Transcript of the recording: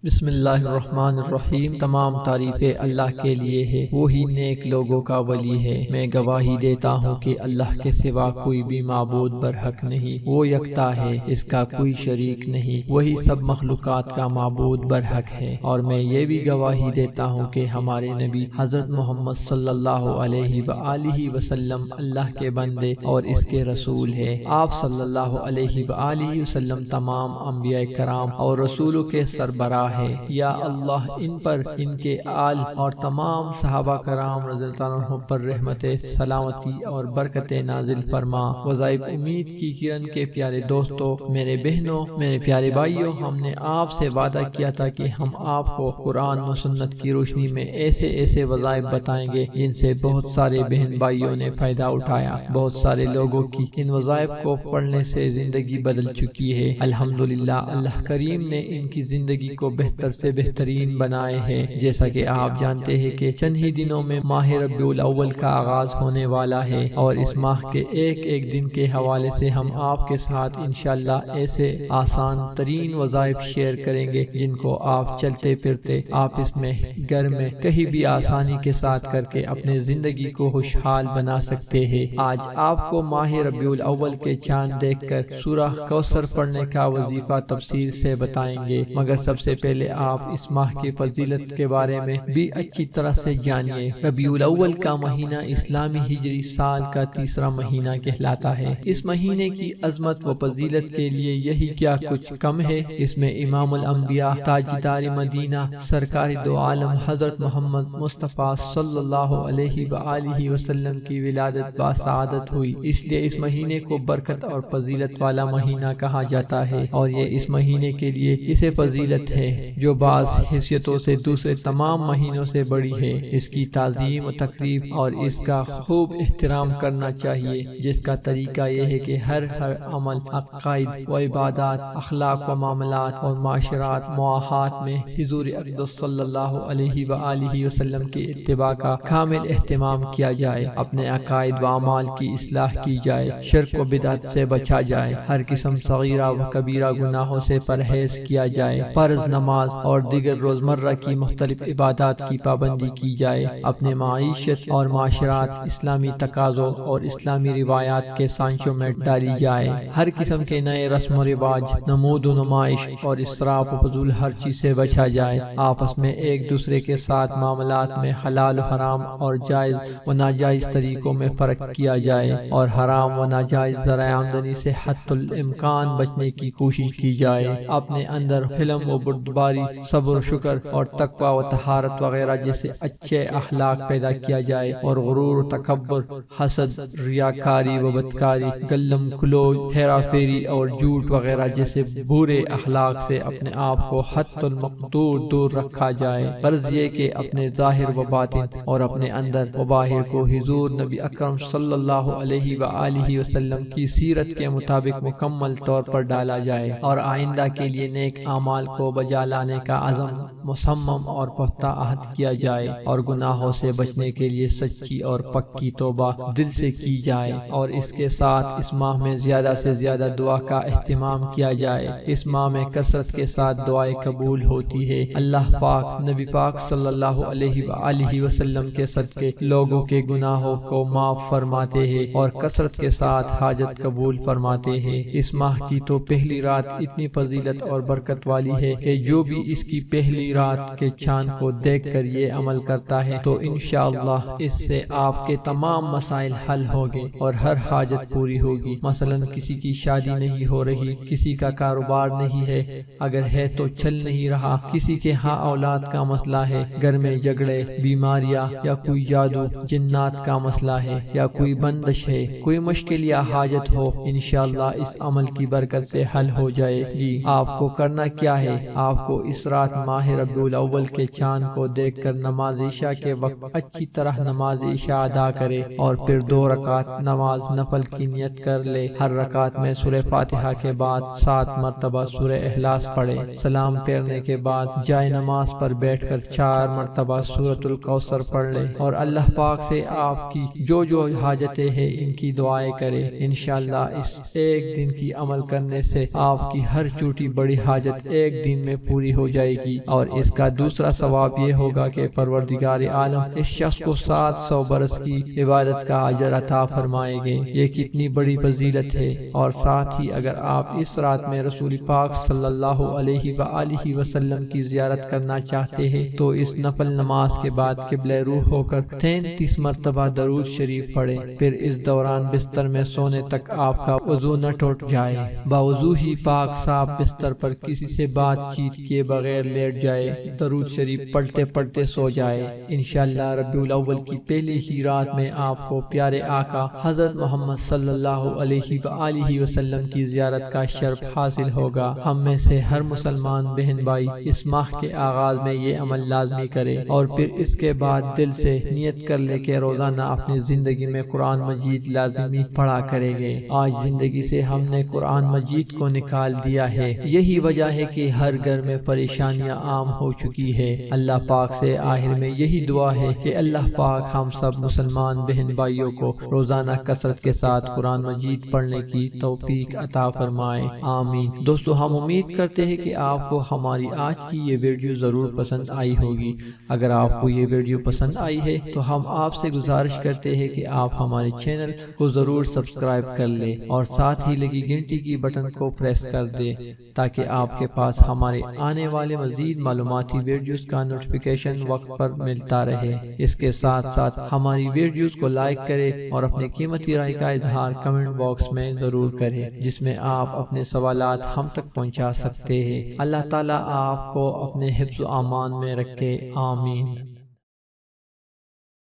بسم اللہ الرحمن الرحیم۔ تمام تعریفیں اللہ کے لیے ہے، وہی نیک لوگوں کا ولی ہے۔ میں گواہی دیتا ہوں کہ اللہ کے سوا کوئی بھی معبود برحق نہیں، وہ یکتا ہے، اس کا کوئی شریک نہیں، وہی سب مخلوقات کا معبود برحق ہے۔ اور میں یہ بھی گواہی دیتا ہوں کہ ہمارے نبی حضرت محمد صلی اللہ علیہ وآلہ وسلم اللہ کے بندے اور اس کے رسول ہے۔ آپ صلی اللہ علیہ وآلہ وسلم تمام انبیاء کرام اور رسولوں کے سربراہ ہے۔ یا اللہ ان پر، ان کے آل اور تمام صحابہ کرام رضی اللہ عنہ پر رحمت، سلامتی اور برکت نازل فرما۔ وظائف امید کی کرن کے پیارے دوستوں، میرے بہنوں، میرے پیارے بھائیوں، ہم نے آپ سے وعدہ کیا تھا کہ ہم آپ کو قرآن و سنت کی روشنی میں ایسے وظائف بتائیں گے جن سے بہت سارے بہن بھائیوں نے فائدہ اٹھایا۔ بہت سارے لوگوں کی ان وظائف کو پڑھنے سے زندگی بدل چکی ہے۔ الحمدللہ اللہ کریم نے ان کی زندگی کو بہتر سے بہترین بنائے ہیں۔ جیسا کہ آپ جانتے ہیں کہ چند ہی دنوں میں ماہ ربیع-ال-اوّل کا آغاز ہونے والا ہے، اور اس ماہ کے ایک دن کے حوالے سے ہم آپ کے ساتھ انشاءاللہ ایسے آسان ترین وظائف شیئر کریں گے جن کو آپ چلتے پھرتے آپس میں، گھر میں، کہیں بھی آسانی کے ساتھ کر کے اپنے زندگی کو خوشحال بنا سکتے ہیں۔ آج آپ کو ماہ ربیع-ال-اوّل کے چاند دیکھ کر سورہ کوثر پڑھنے کا وظیفہ تفصیل سے بتائیں گے، مگر سب سے پہلے آپ اس ماہ کی فضیلت کے بارے میں بھی اچھی طرح سے جانیے۔ ربیع-ال-اوّل کا مہینہ اسلامی ہجری سال کا تیسرا مہینہ کہلاتا ہے۔ اس مہینے کی عظمت و فضیلت کے لیے یہی کیا کچھ کم ہے۔ اس میں امام-ال-Anbiya، تاجدار مدینہ، سرکار دو عالم حضرت محمد مصطفیٰ صلی اللہ علیہ وآلہ وسلم کی ولادت باسعادت ہوئی۔ اس لیے اس مہینے کو برکت اور فضیلت والا مہینہ کہا جاتا ہے، اور یہ اس مہینے کے لیے اسے فضیلت ہے جو بعض حیثیتوں سے دوسرے تمام مہینوں سے بڑی ہے۔ اس کی تعظیم و تقریب اور اس کا خوب احترام کرنا چاہیے، جس کا طریقہ یہ ہے کہ ہر عمل، عقائد و عبادات، اخلاق و معاملات اور معاشرات معاہات میں حضور اقدس صلی اللہ علیہ وآلہ وسلم کے اتباع کا کامل اہتمام کیا جائے، اپنے عقائد و اعمال کی اصلاح کی جائے، شرک و بدعت سے بچا جائے، ہر قسم صغیرہ و کبیرہ گناہوں سے پرہیز کیا جائے، فرض نماز اور دیگر روزمرہ کی مختلف عبادات کی پابندی کی جائے، اپنے معیشت اور معاشرات اسلامی تقاضوں اور اسلامی روایات کے سانچوں میں ڈالی جائے، ہر قسم کے نئے رسم و رواج، نمود و نمائش اور اسراف و فضول ہر چیز سے بچا جائے، آپس میں ایک دوسرے کے ساتھ معاملات میں حلال و حرام اور جائز و ناجائز طریقوں میں فرق کیا جائے، اور حرام و ناجائز ذرائع آمدنی سے حتی الامکان بچنے کی کوشش کی جائے، اپنے اندر حلم و بردباری، صبر و شکر اور تقوی و طہارت وغیرہ جیسے اچھے اخلاق پیدا کیا جائے، اور غرور و تکبر، حسد، ریاکاری و بدکاری، گلم خلوص، ہیرا پھیری اور جھوٹ وغیرہ جیسے برے اخلاق سے اپنے آپ کو حتی المقدور دور رکھا جائے۔ غرض یہ کہ اپنے ظاہر و باطن اور اپنے اندر و باہر کو حضور نبی اکرم صلی اللہ علیہ وآلہ وسلم کی سیرت کے مطابق مکمل طور پر ڈالا جائے، اور آئندہ کے لیے نیک اعمال کو بجا لانے کا عزم مصمم اور پختہ عہد کیا جائے، اور گناہوں سے بچنے کے لیے سچی اور پکی توبہ دل سے کی جائے، اور اس کے ساتھ اس ماہ میں زیادہ سے زیادہ دعا کا اہتمام کیا جائے۔ اس ماہ میں کثرت کے ساتھ دعائیں قبول ہوتی ہے۔ اللہ پاک نبی پاک صلی اللہ علیہ وآلہ وسلم کے صدقے لوگوں کے گناہوں کو معاف فرماتے ہیں اور کثرت کے ساتھ حاجت قبول فرماتے ہیں۔ اس ماہ کی تو پہلی رات اتنی فضیلت اور برکت والی ہے کہ جو بھی اس کی پہلی رات کے چاند کو دیکھ کر یہ عمل کرتا ہے تو انشاءاللہ اس سے آپ کے تمام مسائل حل ہوگے اور ہر حاجت پوری ہوگی۔ مثلا کسی کی شادی نہیں ہو رہی، کسی کا کاروبار نہیں ہے، اگر ہے تو چل نہیں رہا، کسی کے ہاں اولاد کا مسئلہ ہے، گھر میں جھگڑے، بیماریاں یا کوئی جادو جنات کا مسئلہ ہے، یا کوئی بندش ہے، کوئی مشکل یا حاجت ہو، انشاءاللہ اس عمل کی برکت سے حل ہو جائے گی۔ آپ کو کرنا کیا ہے؟ آپ کو اس رات ماہ ربیع-ال-اوّل کے چاند کو دیکھ کر نماز عشاء کے وقت اچھی طرح نماز عشاء ادا کرے، اور پھر 2 رکعت نماز نفل کی نیت کر لے۔ ہر رکعت میں سورہ فاتحہ کے بعد 7 مرتبہ سورہ اخلاص پڑھے۔ سلام پھیرنے کے بعد جائے نماز پر بیٹھ کر 4 مرتبہ سورۃ الکوثر پڑھ لے، اور اللہ پاک سے آپ کی جو حاجتیں ہیں ان کی دعائیں کرے۔ انشاءاللہ اس ایک دن کی عمل کرنے سے آپ کی ہر چھوٹی بڑی حاجت ایک دن میں پوری پوری ہو جائے گی، اور اس کا دوسرا ثواب یہ ہوگا کہ پروردگار عالم اس شخص کو 700 برس کی عبادت کا اجر عطا فرمائیں گے۔ یہ کتنی بڑی فضیلت ہے۔ اور ساتھ ہی اگر آپ اس رات میں رسول پاک صلی اللہ علیہ وآلہ وسلم کی زیارت کرنا چاہتے ہیں تو اس نفل نماز کے بعد قبلہ روح ہو کر 33 مرتبہ درود شریف پڑھیں، پھر اس دوران بستر میں سونے تک آپ کا وضو نہ ٹوٹ جائے، باوضو ہی پاک صاف بستر پر کسی سے بات چیت کیے بغیر لیٹ جائے، درود شریف پڑھتے پڑھتے سو جائے۔ انشاءاللہ ربیع-ال-اوّل کی پہلی ہی رات میں آپ کو پیارے آقا حضرت محمد صلی اللہ علیہ وآلہ وسلم کی زیارت کا شرف حاصل ہوگا۔ ہم میں سے ہر مسلمان بہن بھائی اس ماہ کے آغاز میں یہ عمل لازمی کرے، اور پھر اس کے بعد دل سے نیت کر لے کہ روزانہ اپنی زندگی میں قرآن مجید لازمی پڑھا کرے گے۔ آج زندگی سے ہم نے قرآن مجید کو نکال دیا ہے، یہی وجہ ہے کہ ہر گھر میں پریشانیاں عام ہو چکی ہے۔ اللہ پاک سے آخر میں یہی دعا ہے کہ اللہ پاک ہم سب مسلمان بہن بھائیوں کو روزانہ کثرت کے ساتھ قرآن مجید پڑھنے کی توفیق عطا فرمائے، آمین۔ دوستو، ہم امید کرتے ہیں کہ آپ کو ہماری آج کی یہ ویڈیو ضرور پسند آئی ہوگی۔ اگر آپ کو یہ ویڈیو پسند آئی ہے تو ہم آپ سے گزارش کرتے ہیں کہ آپ ہمارے چینل کو ضرور سبسکرائب کر لیں اور ساتھ ہی لگی گھنٹی کی بٹن کو پریس کر دیں تاکہ آپ کے پاس ہمارے آنے والے مزید معلوماتی ویڈیوز کا نوٹیفیکیشن وقت پر ملتا رہے۔ اس کے ساتھ ساتھ ہماری ویڈیوز کو لائک کریں اور اپنے قیمتی رائے کا اظہار کمنٹ باکس میں ضرور کریں، جس میں آپ اپنے سوالات ہم تک پہنچا سکتے ہیں۔ اللہ تعالیٰ آپ کو اپنے حفظ و امان میں رکھے، آمین۔